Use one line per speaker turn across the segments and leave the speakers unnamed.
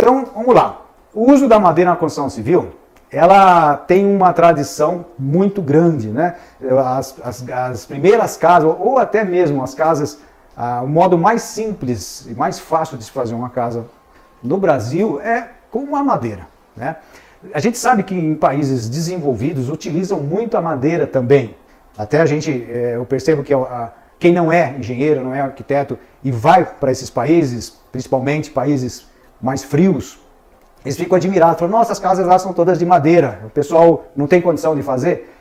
Então, vamos lá. O uso da madeira na construção civil, ela tem uma tradição muito grande, né? As primeiras casas, ou até mesmo as casas, o modo mais simples e mais fácil de se fazer uma casa no Brasil é com a madeira, né? A gente sabe que em países desenvolvidos utilizam muito a madeira também. Até eu percebo que quem não é engenheiro, não é arquiteto e vai para esses países, principalmente países mais frios, eles ficam admirados, falam, nossa, as casas lá são todas de madeira, o pessoal não tem condição de fazer,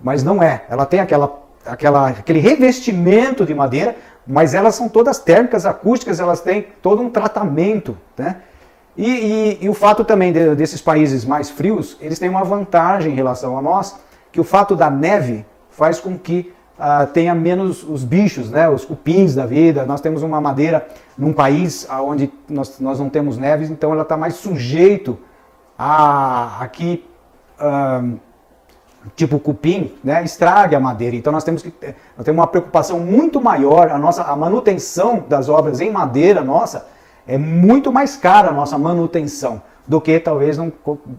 mas não é. Ela tem aquele revestimento de madeira, mas elas são todas térmicas, acústicas, elas têm todo um tratamento, né? E o fato também desses países mais frios, eles têm uma vantagem em relação a nós, que o fato da neve faz com que tenha menos os bichos, né, os cupins da vida. Nós temos uma madeira num país onde nós não temos neves, então ela está mais sujeito a que tipo cupim, né, estrague a madeira. Então nós temos uma preocupação muito maior. A manutenção das obras em madeira nossa é muito mais cara, a nossa manutenção, do que talvez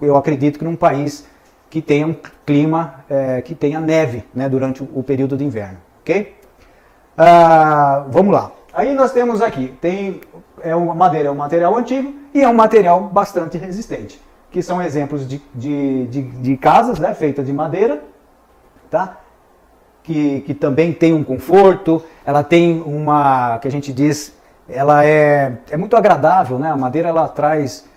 eu acredito que num país que tenha um clima, que tenha neve, né, durante o período de inverno, ok? Vamos lá. Aí nós temos aqui, madeira é um material antigo e é um material bastante resistente, que são exemplos de casas, né, feitas de madeira, tá? Que também tem um conforto, ela tem que a gente diz, ela é muito agradável, né? A madeira ela traz...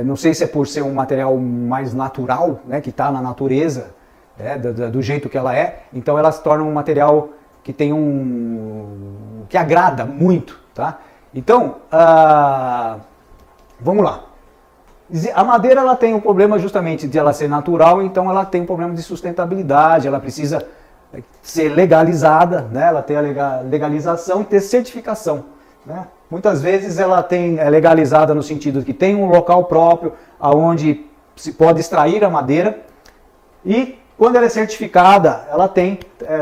não sei se é por ser um material mais natural, né, que está na natureza, né, do jeito que ela é, então ela se torna um material que tem que agrada muito, tá? Então, vamos lá. A madeira ela tem um problema justamente de ela ser natural, então ela tem um problema de sustentabilidade, ela precisa ser legalizada, né, ela tem a legalização e ter certificação, né? Muitas vezes ela é legalizada no sentido de que tem um local próprio onde se pode extrair a madeira, e quando ela é certificada, ela tem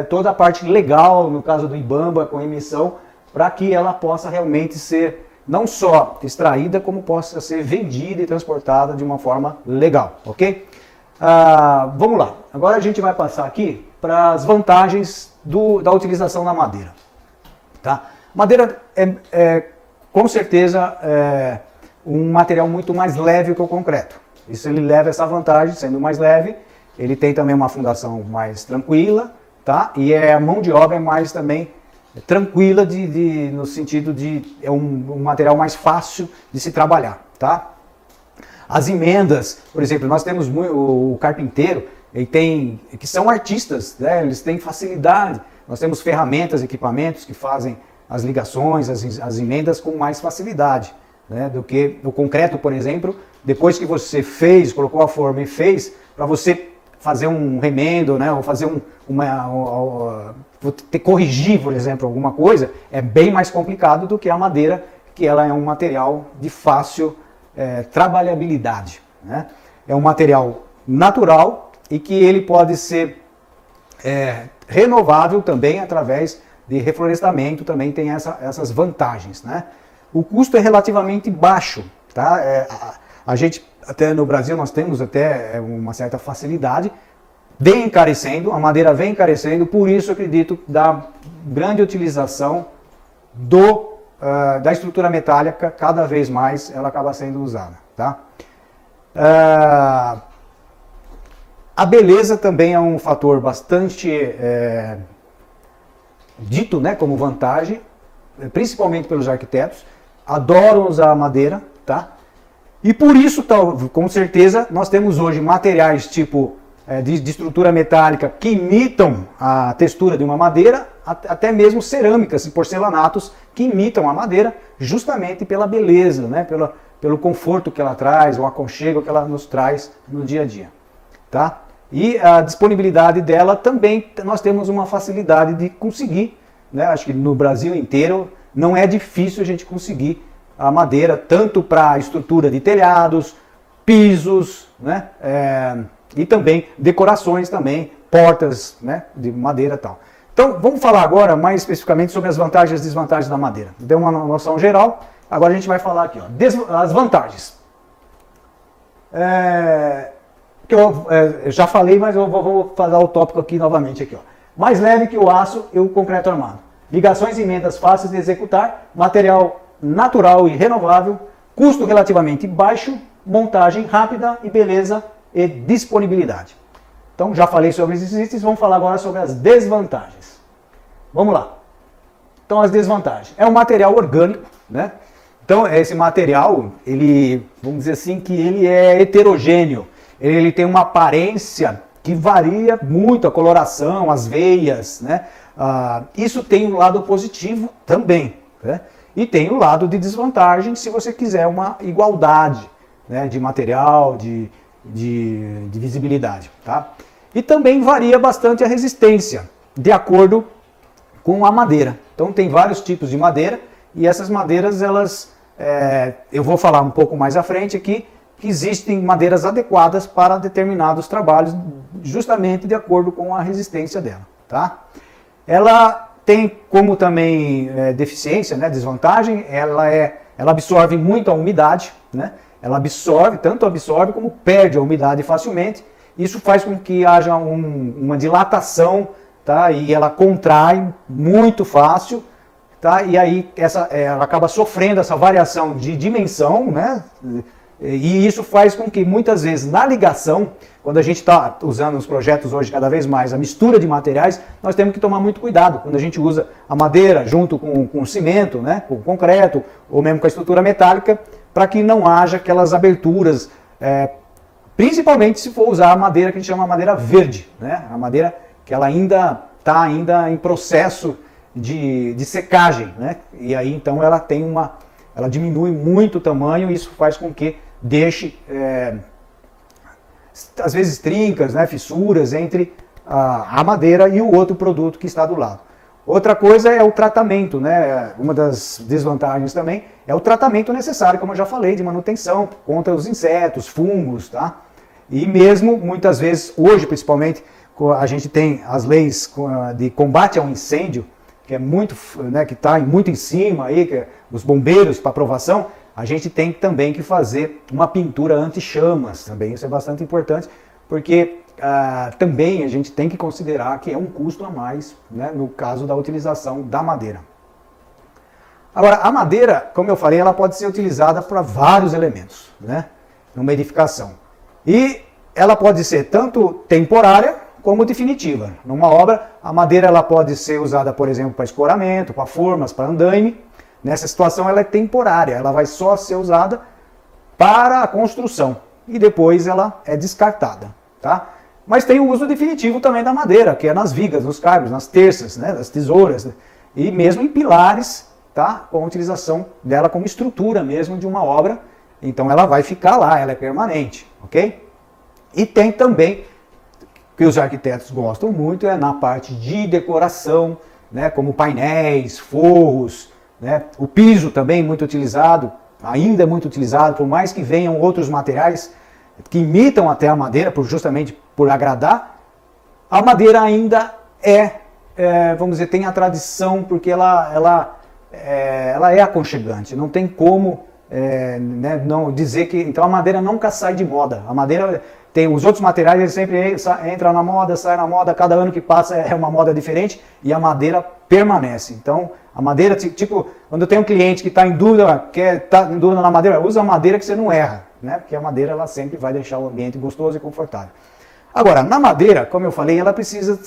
toda a parte legal, no caso do IBAMA, com emissão, para que ela possa realmente ser não só extraída, como possa ser vendida e transportada de uma forma legal, ok? Vamos lá, agora a gente vai passar aqui para as vantagens da utilização da madeira, tá? Madeira com certeza um material muito mais leve que o concreto. Isso ele leva essa vantagem, sendo mais leve, ele tem também uma fundação mais tranquila, tá? E a mão de obra é mais também tranquila no sentido de um material mais fácil de se trabalhar, tá? As emendas, por exemplo, nós temos o carpinteiro, que são artistas, né? Eles têm facilidade. Nós temos ferramentas, equipamentos que fazem as ligações, as emendas com mais facilidade, né, do que o concreto, por exemplo. Depois que você colocou a forma e fez, para você fazer um remendo, né, ou fazer corrigir, por exemplo, alguma coisa, é bem mais complicado do que a madeira, que ela é um material de fácil trabalhabilidade, né? É um material natural e que ele pode ser renovável também através de reflorestamento, também tem essas vantagens, né? O custo é relativamente baixo, tá? A gente, até no Brasil, nós temos até uma certa facilidade, vem encarecendo, a madeira vem encarecendo, por isso eu acredito da grande utilização da estrutura metálica, cada vez mais ela acaba sendo usada, tá? A beleza também é um fator bastante dito, né, como vantagem, principalmente pelos arquitetos, adoram usar a madeira, tá? E por isso, com certeza, nós temos hoje materiais tipo de estrutura metálica que imitam a textura de uma madeira, até mesmo cerâmicas e porcelanatos que imitam a madeira, justamente pela beleza, né, pelo conforto que ela traz, o aconchego que ela nos traz no dia a dia, tá? E a disponibilidade dela também, nós temos uma facilidade de conseguir, né? Acho que no Brasil inteiro não é difícil a gente conseguir a madeira, tanto para estrutura de telhados, pisos, né? E também decorações também, portas, né, de madeira e tal. Então vamos falar agora mais especificamente sobre as vantagens e desvantagens da madeira. Deu uma noção geral, agora a gente vai falar aqui, ó, as vantagens. que eu já falei, mas eu vou falar o tópico aqui novamente. Aqui, ó. Mais leve que o aço e o concreto armado. Ligações e emendas fáceis de executar, material natural e renovável, custo relativamente baixo, montagem rápida e beleza e disponibilidade. Então já falei sobre os itens, vamos falar agora sobre as desvantagens. Vamos lá. Então as desvantagens. É um material orgânico, né? Então esse material, ele, vamos dizer assim, que ele é heterogêneo. Ele tem uma aparência que varia muito, a coloração, as veias, né? Isso tem um lado positivo também, né? E tem o lado de desvantagem se você quiser uma igualdade, né, de material, de visibilidade, tá? E também varia bastante a resistência, de acordo com a madeira. Então tem vários tipos de madeira, e essas madeiras, elas, eu vou falar um pouco mais à frente aqui, que existem madeiras adequadas para determinados trabalhos, justamente de acordo com a resistência dela, tá? Ela tem como também deficiência, né, desvantagem, ela absorve muito a umidade, né? Ela absorve, tanto absorve como perde a umidade facilmente. Isso faz com que haja uma dilatação, tá? E ela contrai muito fácil, tá? E aí ela acaba sofrendo essa variação de dimensão, né? E isso faz com que muitas vezes na ligação, quando a gente está usando nos projetos hoje cada vez mais a mistura de materiais, nós temos que tomar muito cuidado quando a gente usa a madeira junto com o cimento, né, com o concreto, ou mesmo com a estrutura metálica, para que não haja aquelas aberturas, principalmente se for usar a madeira que a gente chama de madeira verde, né, a madeira que ela ainda está em processo de secagem, né, e aí então ela diminui muito o tamanho, e isso faz com que deixe, às vezes, trincas, né, fissuras entre a madeira e o outro produto que está do lado. Outra coisa é o tratamento, né? Uma das desvantagens também é o tratamento necessário, como eu já falei, de manutenção contra os insetos, fungos, tá? E mesmo, muitas vezes, hoje principalmente, a gente tem as leis de combate ao incêndio, que é muito, né, que está muito em cima aí, que os bombeiros para aprovação, a gente tem também que fazer uma pintura anti-chamas também. Isso é bastante importante, porque também a gente tem que considerar que é um custo a mais, né, no caso da utilização da madeira. Agora, a madeira, como eu falei, ela pode ser utilizada para vários elementos, né, numa edificação. E ela pode ser tanto temporária como definitiva. Numa obra, a madeira ela pode ser usada, por exemplo, para escoramento, para formas, para andaime. Nessa situação ela é temporária, ela vai só ser usada para a construção e depois ela é descartada, tá? Mas tem o uso definitivo também da madeira, que é nas vigas, nos caibros, nas terças, né, nas tesouras, né, e mesmo em pilares, tá? Com a utilização dela como estrutura mesmo de uma obra. Então ela vai ficar lá, ela é permanente, ok? E tem também, que os arquitetos gostam muito, na parte de decoração, né, como painéis, forros, né, o piso também muito utilizado, ainda é muito utilizado, por mais que venham outros materiais que imitam até a madeira, justamente por agradar, a madeira ainda vamos dizer, tem a tradição, porque ela é aconchegante, não tem como né, não dizer que... Então a madeira nunca sai de moda, a madeira... Os outros materiais, eles sempre entram na moda, saem na moda, cada ano que passa é uma moda diferente, e a madeira permanece. Então, a madeira, tipo, quando tem um cliente que está em dúvida, na madeira, usa a madeira que você não erra, né? Porque a madeira, ela sempre vai deixar o ambiente gostoso e confortável. Agora, na madeira, como eu falei, ela precisa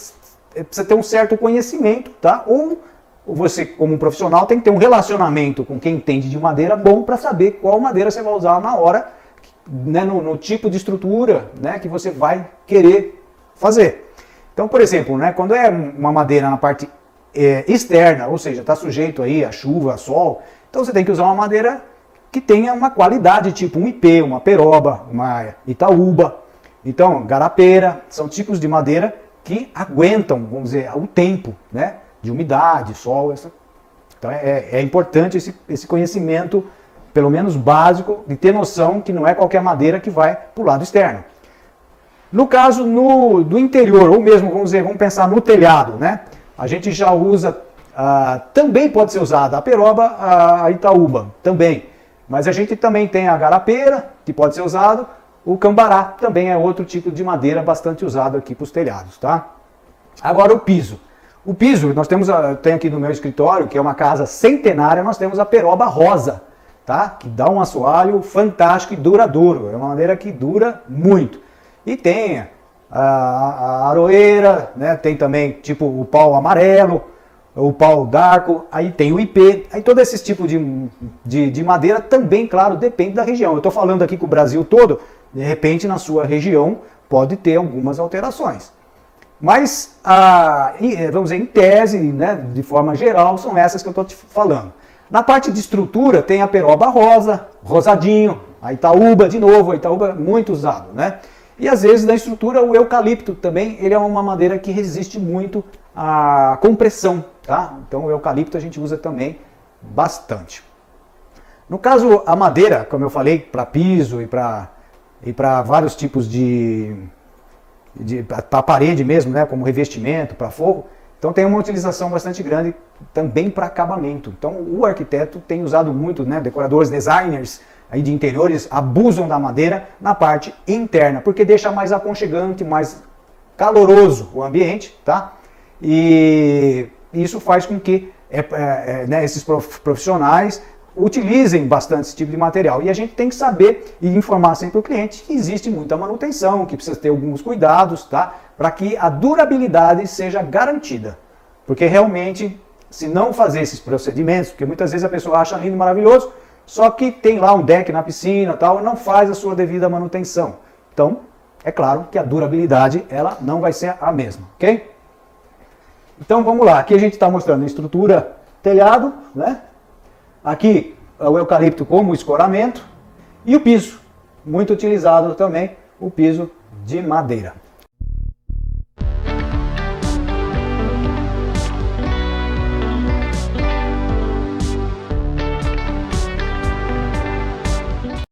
ter um certo conhecimento, tá? Ou você, como um profissional, tem que ter um relacionamento com quem entende de madeira bom para saber qual madeira você vai usar na hora, né, no tipo de estrutura, né, que você vai querer fazer. Então, por exemplo, né, quando é uma madeira na parte externa, ou seja, está sujeito aí a chuva, a sol, então você tem que usar uma madeira que tenha uma qualidade, tipo um ipê, uma peroba, uma itaúba. Então, garapeira, são tipos de madeira que aguentam, vamos dizer, o tempo, né, de umidade, sol. Então é importante esse conhecimento, pelo menos básico, de ter noção que não é qualquer madeira que vai para o lado externo. No caso do interior, ou mesmo, vamos pensar no telhado, né? A gente já usa, também pode ser usada a peroba, a itaúba, também. Mas a gente também tem a garapeira, que pode ser usado, O cambará também é outro tipo de madeira bastante usado aqui para os telhados, tá? Agora o piso. O piso, nós temos, tem aqui no meu escritório, que é uma casa centenária, nós temos a peroba rosa, tá? Que dá um assoalho fantástico e duradouro. É uma madeira que dura muito. E tem a aroeira, né? Tem também tipo o pau amarelo, o pau d'arco, aí tem o ipê, aí todo esse tipo de madeira também, claro, depende da região. Eu estou falando aqui com o Brasil todo, de repente na sua região pode ter algumas alterações. Mas, vamos dizer, em tese, né, de forma geral, são essas que eu estou te falando. Na parte de estrutura tem a peroba rosa, rosadinho, a Itaúba, de novo, a Itaúba é muito usado, né? E às vezes na estrutura o eucalipto também, ele é uma madeira que resiste muito à compressão, tá? Então o eucalipto a gente usa também bastante. No caso, a madeira, como eu falei, para piso e para vários tipos para parede mesmo, né, como revestimento, para forro, então tem uma utilização bastante grande também para acabamento. Então o arquiteto tem usado muito, né, decoradores, designers aí de interiores abusam da madeira na parte interna, porque deixa mais aconchegante, mais caloroso o ambiente, tá? E isso faz com que né, esses profissionais utilizem bastante esse tipo de material. E a gente tem que saber e informar sempre o cliente que existe muita manutenção, que precisa ter alguns cuidados, tá? Para que a durabilidade seja garantida. Porque realmente, se não fazer esses procedimentos, porque muitas vezes a pessoa acha lindo e maravilhoso, só que tem lá um deck na piscina tal, e não faz a sua devida manutenção. Então, é claro que a durabilidade ela não vai ser a mesma, ok? Então vamos lá, aqui a gente está mostrando a estrutura telhado, né? Aqui o eucalipto como escoramento e o piso, muito utilizado também, o piso de madeira.